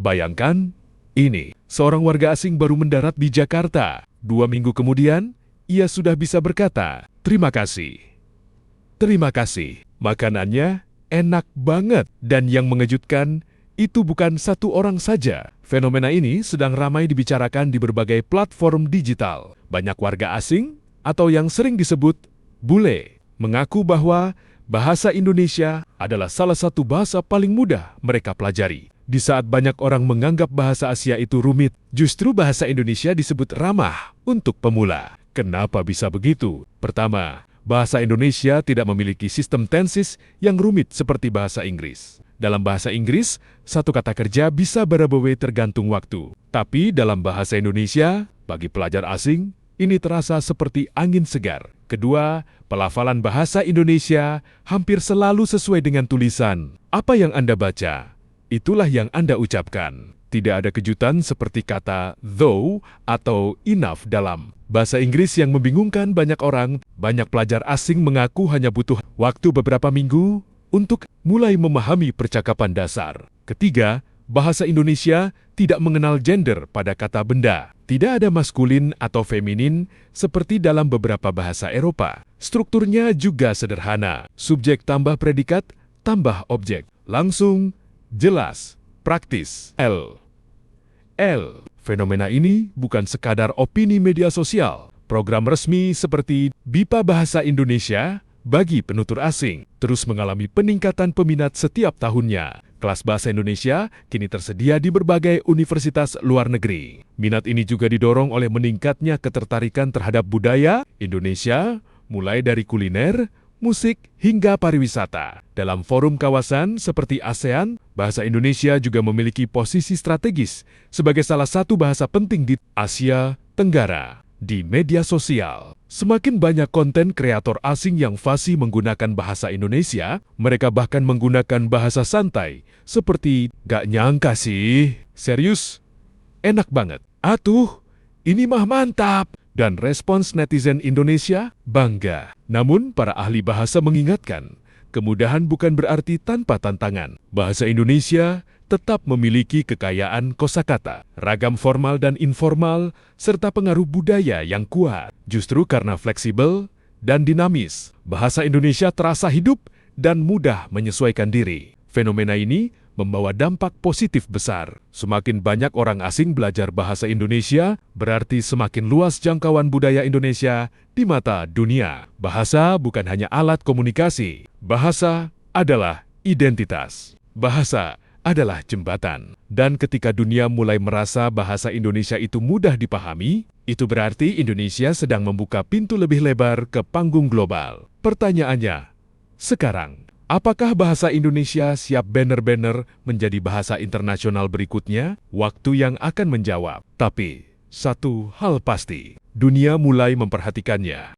Bayangkan, ini seorang warga asing baru mendarat di Jakarta. 2 minggu kemudian, ia sudah bisa berkata, "Terima kasih. Terima kasih." Makanannya enak banget. Dan yang mengejutkan, itu bukan satu orang saja. Fenomena ini sedang ramai dibicarakan di berbagai platform digital. Banyak warga asing, atau yang sering disebut bule, mengaku bahwa bahasa Indonesia adalah salah satu bahasa paling mudah mereka pelajari. Di saat banyak orang menganggap bahasa Asia itu rumit, justru bahasa Indonesia disebut ramah untuk pemula. Kenapa bisa begitu? Pertama, bahasa Indonesia tidak memiliki sistem tenses yang rumit seperti bahasa Inggris. Dalam bahasa Inggris, satu kata kerja bisa berbeda tergantung waktu. Tapi dalam bahasa Indonesia, bagi pelajar asing, ini terasa seperti angin segar. Kedua, pelafalan bahasa Indonesia hampir selalu sesuai dengan tulisan. Apa yang Anda baca, itulah yang Anda ucapkan. Tidak ada kejutan seperti kata though atau enough dalam bahasa Inggris yang membingungkan banyak orang. Banyak pelajar asing mengaku hanya butuh waktu beberapa minggu untuk mulai memahami percakapan dasar. Ketiga, bahasa Indonesia tidak mengenal gender pada kata benda. Tidak ada maskulin atau feminin seperti dalam beberapa bahasa Eropa. Strukturnya juga sederhana. Subjek tambah predikat tambah objek. Langsung, jelas, praktis. L. Fenomena ini bukan sekadar opini media sosial. Program resmi seperti BIPA Bahasa Indonesia bagi penutur asing terus mengalami peningkatan peminat setiap tahunnya. Kelas bahasa Indonesia kini tersedia di berbagai universitas luar negeri. Minat ini juga didorong oleh meningkatnya ketertarikan terhadap budaya Indonesia, mulai dari kuliner, musik, hingga pariwisata. Dalam forum kawasan seperti ASEAN, bahasa Indonesia juga memiliki posisi strategis sebagai salah satu bahasa penting di Asia Tenggara. Di media sosial, semakin banyak konten kreator asing yang fasih menggunakan bahasa Indonesia. Mereka bahkan menggunakan bahasa santai, seperti "gak nyangka sih", "serius", "enak banget", "atuh", "ini mah mantap", dan respons netizen Indonesia bangga. Namun, para ahli bahasa mengingatkan, kemudahan bukan berarti tanpa tantangan. Bahasa Indonesia tetap memiliki kekayaan kosakata, ragam formal dan informal, serta pengaruh budaya yang kuat. Justru karena fleksibel dan dinamis, bahasa Indonesia terasa hidup dan mudah menyesuaikan diri. Fenomena ini membawa dampak positif besar. Semakin banyak orang asing belajar bahasa Indonesia, berarti semakin luas jangkauan budaya Indonesia di mata dunia. Bahasa bukan hanya alat komunikasi. Bahasa adalah identitas. Bahasa adalah jembatan. Dan ketika dunia mulai merasa bahasa Indonesia itu mudah dipahami, itu berarti Indonesia sedang membuka pintu lebih lebar ke panggung global. Pertanyaannya, sekarang, apakah bahasa Indonesia siap benar-benar menjadi bahasa internasional berikutnya? Waktu yang akan menjawab. Tapi, satu hal pasti, dunia mulai memperhatikannya.